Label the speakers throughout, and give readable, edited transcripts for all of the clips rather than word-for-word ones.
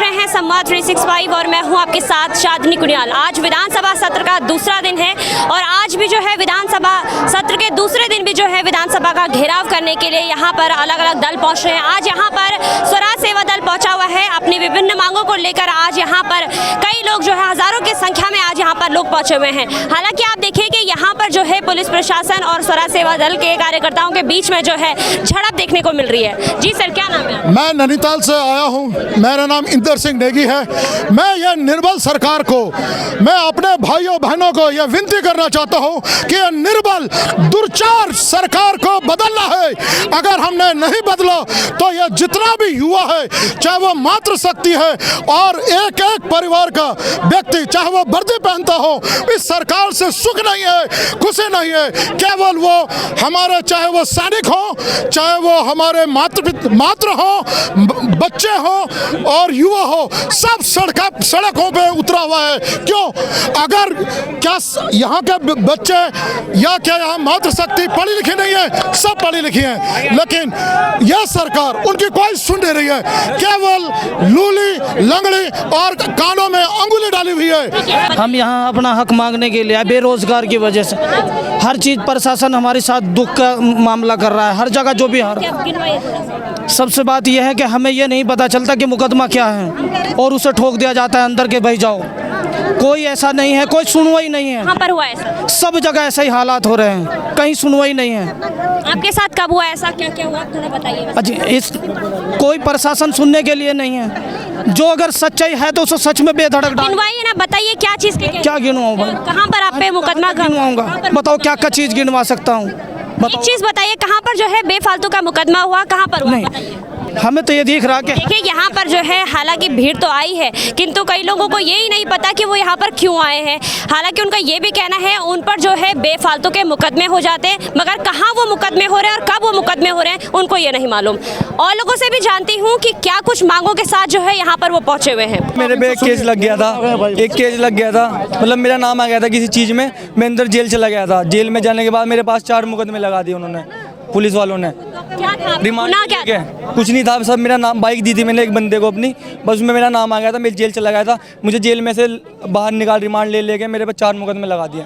Speaker 1: रहे हैं संवाद 365 और मैं हूं आपके साथ शादनी कुनियाल। आज विधानसभा सत्र का दूसरा दिन है और आज भी जो है विधानसभा सत्र के दूसरे दिन भी जो है विधानसभा का घेराव करने के लिए यहाँ पर अलग अलग दल पहुंच रहे हैं। आज यहाँ पर स्वराज सेवा दल पहुंचा हुआ है अपनी विभिन्न मांगों को लेकर। आज यहाँ पर कई लोग जो है हजारों की संख्या में आज यहाँ पर लोग पहुंचे हुए हैं। हालांकि आप देखिए कि यहाँ पर जो है पुलिस प्रशासन और स्वराज सेवा दल के कार्यकर्ताओं के बीच में जो है झड़प देखने को मिल रही है। जी सर, क्या नाम है?
Speaker 2: मैं नैनीताल से आया हूँ, मेरा नाम इंदर सिंह नेगी है। मैं ये निर्बल सरकार को, मैं अपने भाइयों बहनों को यह विनती करना चाहता हूँ कि यह निर्बल दुर्चार सरकार को बदलना है। अगर हमने नहीं बदला तो यह जितना भी युवा है, चाहे वो मातृशक्ति है और एक एक परिवार का व्यक्ति, चाहे वो वर्दी पहनता हो, इस सरकार से सुख नहीं है, खुशी नहीं है। केवल वो हमारे, चाहे वो सैनिक हो, चाहे वो हमारे मातृ हो, बच्चे हो और युवा हो, सब सड़कों पे उतरा हुआ है। क्यों? अगर क्या यहाँ के बच्चे या क्या यहाँ मातृशक्ति पढ़ी लिखी नहीं है? सब पढ़ी लिखी है, लेकिन यह सरकार उनकी कोई सुन नहीं रही है। केवल लूली लंगड़ी और कानों में अंगुली डाली हुई है।
Speaker 3: हम यहाँ अपना हक मांगने के लिए, बेरोजगार की वजह से हर चीज़ प्रशासन हमारे साथ दुख का मामला कर रहा है। हर जगह जो भी सबसे बात यह है कि हमें यह नहीं पता चलता कि मुकदमा क्या है और उसे ठोक दिया जाता है अंदर के भाई जाओ। कोई ऐसा नहीं है, कोई सुनवाई नहीं है।
Speaker 1: कहाँ पर हुआ ऐसा?
Speaker 3: सब जगह ऐसे ही हालात हो रहे हैं, कहीं सुनवाई नहीं है।
Speaker 1: आपके साथ कब हुआ ऐसा? क्या क्या हुआ थोड़ा बताइए।
Speaker 3: इस कोई प्रशासन सुनने के लिए नहीं है। जो अगर सच्चाई है तो उसे सच में बेधड़क डाल।
Speaker 1: गिनवाइए ना, बताइए क्या चीज़ के
Speaker 3: क्या गिनवाऊंगा?
Speaker 1: कहाँ पर आप पे मुकदमा
Speaker 3: गिनवाऊंगा? बताओ क्या क्या चीज़ गिनवा सकता हूँ?
Speaker 1: एक चीज़ बताइए, कहाँ पर जो है बेफालतू का मुकदमा हुआ, कहाँ पर हुआ?
Speaker 3: नहीं, हमें तो ये दिख रहा कि
Speaker 1: देखिए यहाँ पर जो है हालांकि भीड़ तो आई है, किंतु कई लोगों को यही नहीं पता कि वो यहाँ पर क्यों आए हैं। हालांकि उनका ये भी कहना है उन पर जो है बेफालतू के मुकदमे हो जाते हैं, मगर कहाँ वो मुकदमे हो रहे हैं और कब वो मुकदमे हो रहे हैं उनको ये नहीं मालूम। और लोगों से भी जानती हूँ कि क्या कुछ मांगों के साथ जो है यहाँ पर वो पहुँचे हुए हैं।
Speaker 4: मेरे पे एक केस लग गया था, मतलब मेरा नाम आ गया था किसी चीज़ में, मैं अंदर जेल चला गया था। जेल में जाने के बाद मेरे पास 4 मुकदमे लगा दिए उन्होंने, पुलिस वालों ने।
Speaker 1: क्या था?
Speaker 4: रिमांड
Speaker 1: क्या?
Speaker 4: कुछ नहीं था, सब मेरा नाम, बाइक दी थी मैंने एक बंदे को अपनी, बस उसमें मेरा नाम आ गया था, मैं जेल चला गया था। मुझे जेल में से बाहर निकाल रिमांड ले के मेरे पे 4 मुकदमे लगा दिए।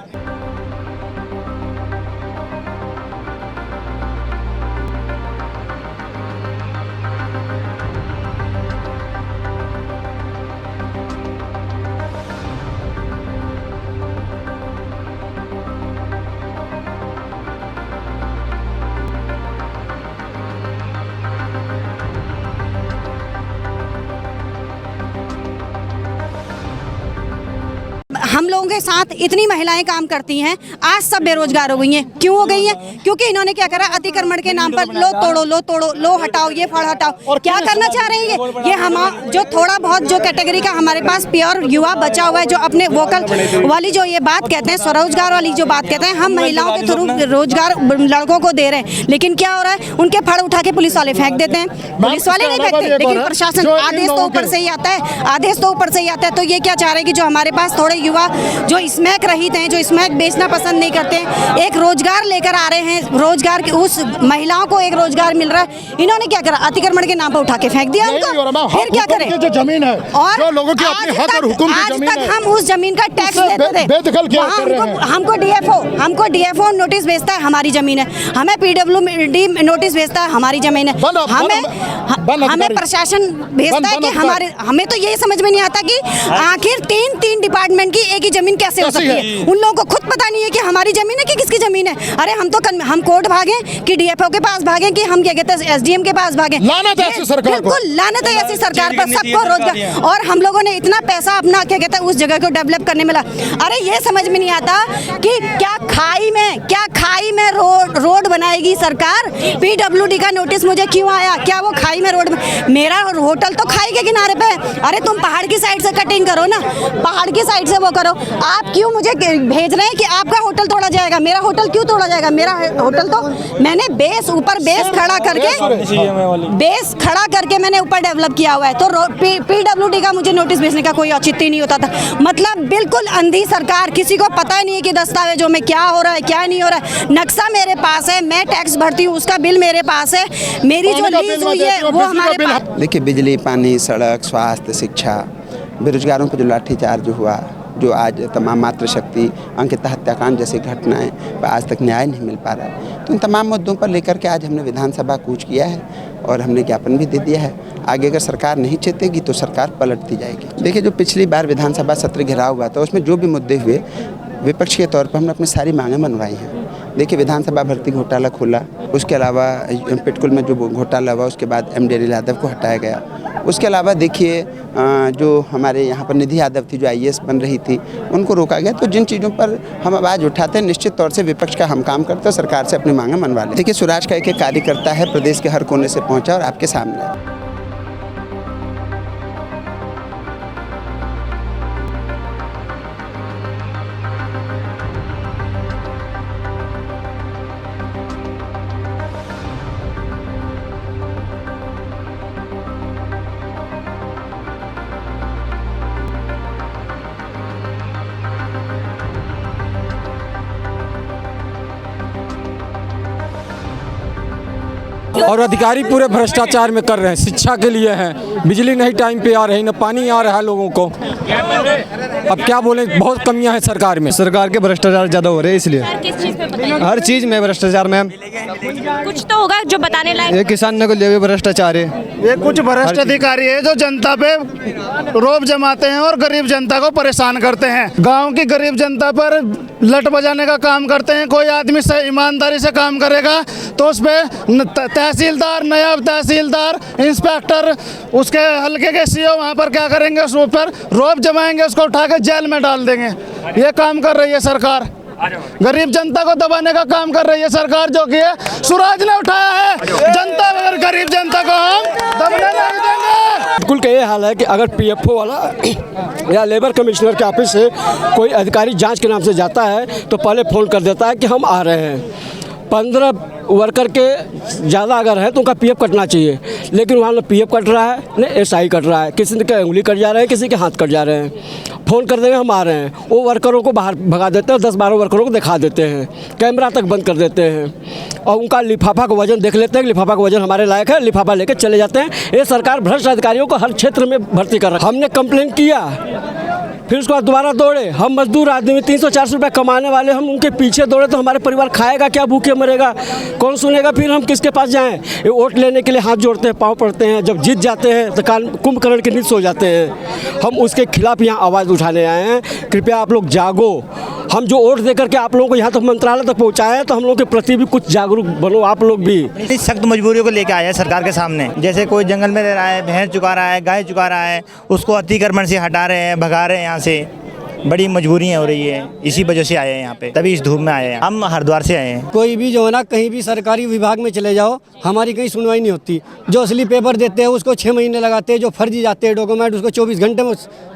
Speaker 5: हम लोगों के साथ इतनी महिलाएं काम करती हैं, आज सब बेरोजगार हो गई हैं। क्यों हो गई हैं? क्योंकि इन्होंने क्या करा, अतिक्रमण के नाम पर लो तोड़ो, लो हटाओ, ये फड़ हटाओ। क्या करना चाह रहे हैं ये हम जो थोड़ा बहुत जो कैटेगरी का हमारे पास प्योर युवा बचा हुआ है, जो अपने वोकल वाली जो ये बात कहते हैं, स्वरोजगार वाली जो बात कहते हैं, हम महिलाओं के थ्रू रोजगार लड़कों को दे रहे हैं। लेकिन क्या हो रहा है, उनके फड़ उठा के पुलिस वाले फेंक देते हैं। पुलिस वाले नहीं फेंकते, लेकिन प्रशासन, आदेश तो ऊपर से ही आता है, आदेश तो ऊपर से ही आता है। तो ये क्या चाह रहे हैं कि जो हमारे पास थोड़े युवा जो स्मैक रहित हैं, जो स्मैक बेचना पसंद नहीं करते हैं, एक रोजगार लेकर आ रहे हैं, रोजगार की उस महिलाओं को एक रोजगार मिल रहा है। इन्होंने क्या करा, अतिक्रमण के नाम पर उठा के फेंक दिया उनको। फिर क्या करें?
Speaker 2: जो जमीन है और
Speaker 5: जो
Speaker 2: लोगों की अपनी हक और हुकुम की जमीन है,
Speaker 5: हम उस जमीन का टैक्स देते थे।
Speaker 2: बेदखल क्या कर रहे हैं?
Speaker 5: हमको डीएफओ नोटिस भेजता है, हमारी जमीन है। हमें पीडब्ल्यूडी नोटिस भेजता है, हमारी जमीन है। हमें प्रशासन भेजता है कि हमारे, हमें तो यही समझ में नहीं आता कि आखिर तीन डिपार्टमेंट की एक ही जमीन कैसे हो सकती है। उन लोगों को खुद पता नहीं है कि हमारी जमीन है कि किसकी जमीन है। अरे हम तो हम कोर्ट भागे कि डीएफओ के पास भागे कि हम क्या कहते हैं एसडीएम के पास भागे।
Speaker 2: लानत है ऐसी सरकार को,
Speaker 5: बिल्कुल लानत है ऐसी सरकार पर, सबको रोजगार। और हम लोगों ने इतना पैसा अपना क्या कहते हैं उस जगह को डेवलप करने में लगा। अरे ये समझ में नहीं आता कि क्या खाई में रोड बनाएगी सरकार। पीडब्ल्यूडी का नोटिस मुझे क्यों आया? क्या वो खाई में रोड? मेरा होटल तो खाई के किनारे पे है। अरे तुम पहाड़ की साइड से कटिंग करो ना, पहाड़ की साइड से वो करो। आप क्यों मुझे भेज रहे हैं कि आपका होटल तोड़ा जाएगा? मेरा होटल क्यों तोड़ा जाएगा? मेरा होटल तो मैंने बेस खड़ा करके मैंने ऊपर डेवलप किया हुआ है। तो PWD का मुझे नोटिस भेजने का कोई औचित्य नहीं होता था। मतलब बिल्कुल अंधी सरकार, किसी को पता ही नहीं है कि दस्तावेजों में क्या हो रहा है क्या नहीं हो रहा है। नक्शा मेरे पास है, मैं टैक्स भरती हूँ, उसका बिल मेरे पास है, मेरी जो लीज हुई है वो हमारे पास।
Speaker 6: देखिए, बिजली, पानी, सड़क, स्वास्थ्य, शिक्षा, बेरोजगारों पर जो लाठीचार्ज हुआ, जो आज तमाम मातृशक्ति, अंकिता हत्याकांड जैसी घटनाएं पर आज तक न्याय नहीं मिल पा रहा है, तो इन तमाम मुद्दों पर लेकर के आज हमने विधानसभा कूच किया है और हमने ज्ञापन भी दे दिया है। आगे अगर सरकार नहीं चेतेगी तो सरकार पलटती जाएगी। देखिए, जो पिछली बार विधानसभा सत्र घेराव हुआ था उसमें जो भी मुद्दे हुए, विपक्ष के तौर पर हमने अपनी सारी मांगें मनवाई हैं। देखिए, विधानसभा भर्ती घोटाला खुला, उसके अलावा पेट्रोल में जो घोटाला हुआ, उसके बाद MD यादव को हटाया गया। उसके अलावा देखिए, जो हमारे यहाँ पर निधि यादव थी, जो IAS बन रही थी, उनको रोका गया। तो जिन चीज़ों पर हम आवाज़ उठाते हैं, निश्चित तौर से विपक्ष का हम काम करते हैं, सरकार से अपनी मांगें मनवा लें। देखिए, स्वराज का एक कार्यकर्ता है, प्रदेश के हर कोने से पहुँचा और आपके सामने है।
Speaker 7: और अधिकारी पूरे भ्रष्टाचार में कर रहे हैं। शिक्षा के लिए हैं, बिजली नहीं टाइम पे आ रही, न पानी आ रहा है लोगों को। अब क्या बोलें, बहुत कमियां हैं सरकार में।
Speaker 8: सरकार के भ्रष्टाचार ज़्यादा हो रहे हैं, इसलिए
Speaker 1: किस चीज़ में बताइए?
Speaker 8: हर चीज़ में भ्रष्टाचार मैम।
Speaker 1: कुछ तो होगा जो बताने लायक।
Speaker 8: ये किसानों को लिए भी भ्रष्टाचार है।
Speaker 2: ये कुछ भ्रष्ट अधिकारी है जो जनता पे रोब जमाते हैं और गरीब जनता को परेशान करते हैं। गांव की गरीब जनता पर लट बजाने का काम करते हैं। कोई आदमी से ईमानदारी से काम करेगा तो उस पर तहसीलदार, नायब तहसीलदार, इंस्पेक्टर, उसके हल्के के CO वहाँ पर क्या करेंगे, उस पर रोब जमाएंगे, उसको उठा के जेल में डाल देंगे। ये काम कर रही है सरकार। गरीब जनता को दबाने का काम कर रही है सरकार, जो कि स्वराज ने उठाया है। जनता अगर गरीब जनता को हम दबने नहीं देंगे।
Speaker 7: बिल्कुल का ये हाल है कि अगर PFO वाला या लेबर कमिश्नर के ऑफिस से कोई अधिकारी जांच के नाम से जाता है तो पहले फ़ोन कर देता है कि हम आ रहे हैं। 15 वर्कर के ज़्यादा अगर है तो उनका PF कटना चाहिए, लेकिन वहाँ न PF कट रहा है न SI कट रहा है। किसी के उंगली कट जा रहे हैं, किसी के हाथ कट जा रहे हैं। फ़ोन कर देंगे हम आ रहे हैं, वो वर्करों को बाहर भगा देते हैं, 10-12 वर्करों को दिखा देते हैं, कैमरा तक बंद कर देते हैं और उनका लिफाफा का वजन देख लेते हैं कि लिफाफा का वजन हमारे लायक है, लिफाफा लेकर चले जाते हैं। ये सरकार भ्रष्ट अधिकारियों को हर क्षेत्र में भर्ती कर रहा है। हमने कंप्लेन किया, फिर उसके बाद दोबारा दौड़े। हम मजदूर आदमी 300-400 रुपये कमाने वाले, हम उनके पीछे दौड़े तो हमारे परिवार खाएगा क्या, भूखे मरेगा, कौन सुनेगा? फिर हम किसके पास जाएं? ये वोट लेने के लिए हाथ जोड़ते हैं, पाँव पड़ते हैं, जब जीत जाते हैं तो कुंभकर्ण के नीचे सो जाते हैं। हम उसके खिलाफ यहाँ आवाज़ उठाने आए हैं। कृपया आप लोग जागो। हम जो वोट दे करके आप लोगों को यहाँ तक मंत्रालय तक पहुँचाए तो हम लोगों के प्रति भी कुछ जागरूक बनो आप लोग भी।
Speaker 9: सख्त मजबूरियों को लेकर आया है सरकार के सामने। जैसे कोई जंगल में रह रहा है, भैंस चुका रहा है, गाय चुका रहा है, उसको अतिक्रमण से हटा रहे हैं, भगा रहे हैं यहाँ से। बड़ी मजबूरियाँ हो रही है, इसी वजह से आए हैं यहाँ पे, तभी इस धूप में आए हैं। हम हरिद्वार से आए हैं।
Speaker 3: कोई भी जो है ना, कहीं भी सरकारी विभाग में चले जाओ, हमारी कहीं सुनवाई नहीं होती। जो असली पेपर देते हैं उसको 6 महीने लगाते हैं, जो फर्जी जाते हैं डॉक्यूमेंट उसको 24 घंटे में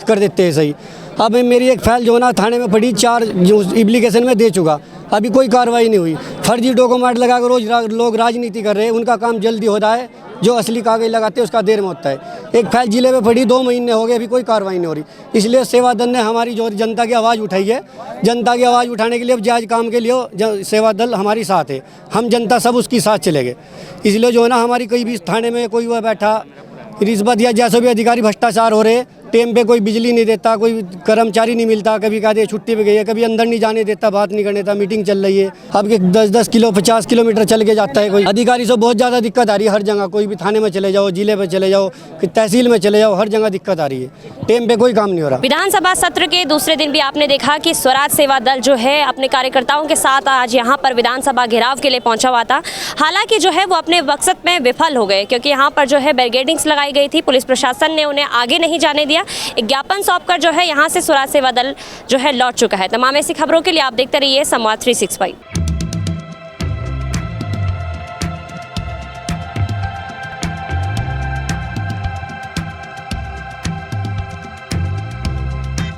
Speaker 3: कर देते हैं सही। अब मेरी एक फाइल जो है ना थाने में पड़ी, 4 एप्लीकेशन में दे चुका, अभी कोई कार्रवाई नहीं हुई। फर्जी डॉक्यूमेंट लगा कर रोज लोग राजनीति कर रहे हैं। उनका काम जल्दी हो रहा है, जो असली कागज लगाते हैं उसका देर में होता है। एक फाइल जिले में पड़ी 2 महीने हो गए, अभी कोई कार्रवाई नहीं हो रही। इसलिए सेवा दल ने हमारी जो जनता की आवाज़ उठाई है, जनता की आवाज़ उठाने के लिए अब जायज़ काम के लिए सेवा दल हमारी साथ है। हम जनता सब उसकी साथ चले गए। इसलिए जो है ना, हमारी कहीं भी थाने में कोई हुआ बैठा, रिश्वत या जैसे भी अधिकारी भ्रष्टाचार हो रहे, टाइम पे कोई बिजली नहीं देता, कोई कर्मचारी नहीं मिलता, कभी कहते छुट्टी पे गई है, कभी अंदर नहीं जाने देता, बात नहीं करने देता, मीटिंग चल रही है। अब 10-10 किलो 50 किलोमीटर चल के जाता है कोई अधिकारी से। बहुत ज़्यादा दिक्कत आ रही है हर जगह। कोई भी थाने में चले जाओ, जिले में चले जाओ, तहसील में चले जाओ, हर जगह दिक्कत आ रही है। टाइम पे कोई काम नहीं हो रहा।
Speaker 1: विधानसभा सत्र के दूसरे दिन भी आपने देखा कि स्वराज सेवा दल जो है अपने कार्यकर्ताओं के साथ आज यहाँ पर विधानसभा घेराव के लिए पहुंचा हुआ था। हालांकि जो है वो अपने मकसद में विफल हो गए, क्योंकि यहाँ पर जो है बैरिकेडिंग्स लगाई गई थी। पुलिस प्रशासन ने उन्हें आगे नहीं जाने दिया। एक ज्ञापन सौंपकर जो है यहाँ से स्वराज सेवा दल जो है लौट चुका है। तमाम ऐसी खबरों के लिए आप देखते रहिए संवाद 365।